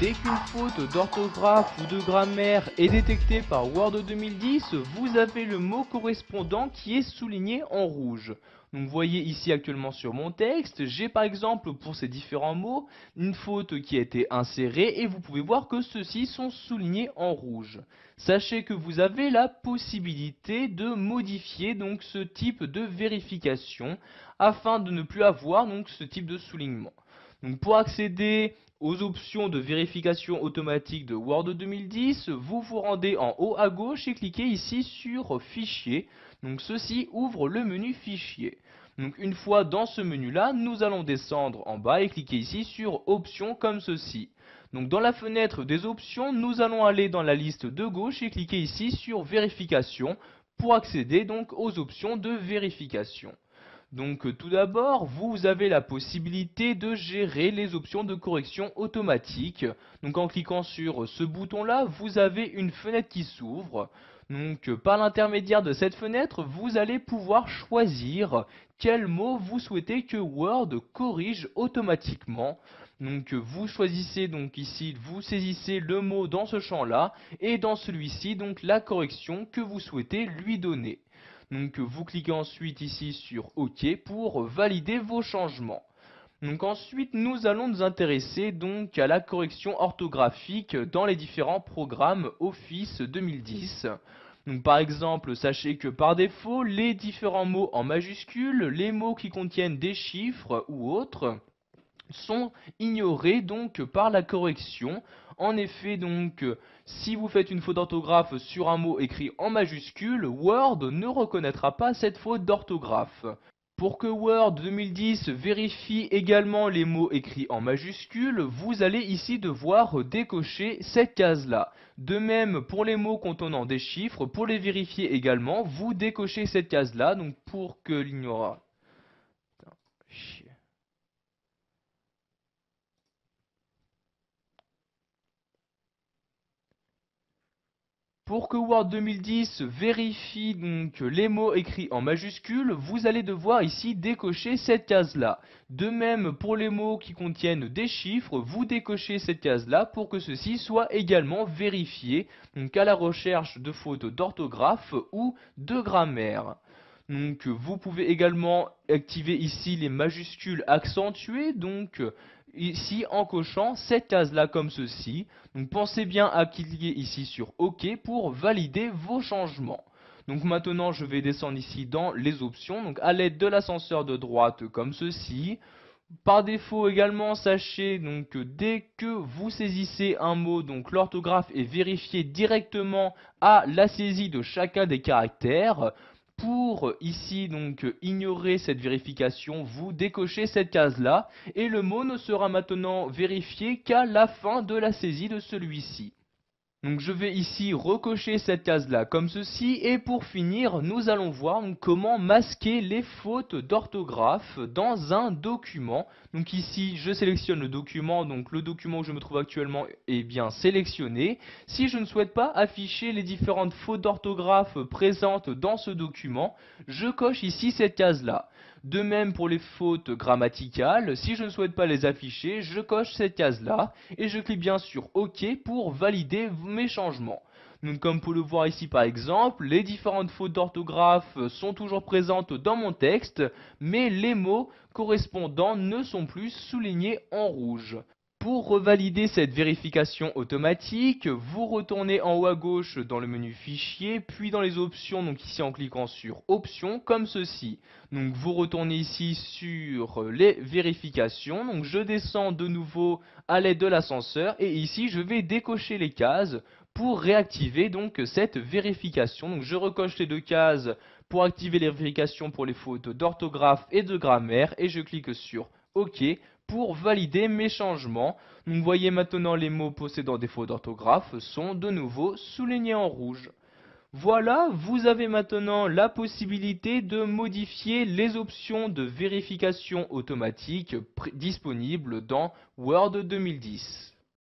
Dès qu'une faute d'orthographe ou de grammaire est détectée par Word 2010, vous avez le mot correspondant qui est souligné en rouge. Donc vous voyez ici actuellement sur mon texte, j'ai par exemple pour ces différents mots une faute qui a été insérée et vous pouvez voir que ceux-ci sont soulignés en rouge. Sachez que vous avez la possibilité de modifier donc ce type de vérification afin de ne plus avoir donc ce type de soulignement. Donc pour accéder aux options de vérification automatique de Word 2010, vous vous rendez en haut à gauche et cliquez ici sur Fichier. Donc ceci ouvre le menu Fichier. Donc une fois dans ce menu-là, nous allons descendre en bas et cliquer ici sur Options comme ceci. Donc dans la fenêtre des options, nous allons aller dans la liste de gauche et cliquer ici sur Vérification pour accéder donc aux options de vérification. Donc tout d'abord, vous avez la possibilité de gérer les options de correction automatique. Donc en cliquant sur ce bouton-là, vous avez une fenêtre qui s'ouvre. Donc par l'intermédiaire de cette fenêtre, vous allez pouvoir choisir quel mot vous souhaitez que Word corrige automatiquement. Donc vous choisissez donc ici, vous saisissez le mot dans ce champ-là et dans celui-ci donc la correction que vous souhaitez lui donner. Donc vous cliquez ensuite ici sur OK pour valider vos changements. Donc ensuite nous allons nous intéresser donc à la correction orthographique dans les différents programmes Office 2010. Donc par exemple, sachez que par défaut, les différents mots en majuscules, les mots qui contiennent des chiffres ou autres, sont ignorés donc par la correction. En effet, donc, si vous faites une faute d'orthographe sur un mot écrit en majuscule, Word ne reconnaîtra pas cette faute d'orthographe. Pour que Word 2010 vérifie également les mots écrits en majuscule, vous allez ici devoir décocher cette case-là. De même, pour les mots contenant des chiffres, pour les vérifier également, vous décochez cette case-là, donc pour que l'ignorat. Pour que Word 2010 vérifie donc les mots écrits en majuscules, vous allez devoir ici décocher cette case-là. De même, pour les mots qui contiennent des chiffres, vous décochez cette case-là pour que ceci soit également vérifié donc à la recherche de fautes d'orthographe ou de grammaire. Donc vous pouvez également activer ici les majuscules accentuées, donc ici en cochant cette case-là comme ceci. Donc pensez bien à cliquer ici sur OK pour valider vos changements. Donc maintenant je vais descendre ici dans les options, donc à l'aide de l'ascenseur de droite comme ceci. Par défaut également, sachez donc que dès que vous saisissez un mot, donc l'orthographe est vérifiée directement à la saisie de chacun des caractères. Pour ici donc ignorer cette vérification, vous décochez cette case-là et le mot ne sera maintenant vérifié qu'à la fin de la saisie de celui-ci. Donc je vais ici recocher cette case-là comme ceci et pour finir nous allons voir donc, comment masquer les fautes d'orthographe dans un document. Donc ici je sélectionne le document, donc le document où je me trouve actuellement est bien sélectionné. Si je ne souhaite pas afficher les différentes fautes d'orthographe présentes dans ce document, je coche ici cette case-là. De même pour les fautes grammaticales, si je ne souhaite pas les afficher, je coche cette case-là et je clique bien sur OK pour valider mes changements. Donc comme vous pouvez le voir ici par exemple, les différentes fautes d'orthographe sont toujours présentes dans mon texte, mais les mots correspondants ne sont plus soulignés en rouge. Pour revalider cette vérification automatique, vous retournez en haut à gauche dans le menu Fichier, puis dans les options, donc ici en cliquant sur Options, comme ceci. Donc vous retournez ici sur les vérifications, donc je descends de nouveau à l'aide de l'ascenseur, et ici je vais décocher les cases pour réactiver donc cette vérification. Donc je recoche les deux cases pour activer les vérifications pour les fautes d'orthographe et de grammaire, et je clique sur OK pour valider mes changements. Donc vous voyez maintenant les mots possédant des fautes d'orthographe sont de nouveau soulignés en rouge. Voilà, vous avez maintenant la possibilité de modifier les options de vérification automatique disponibles dans Word 2010.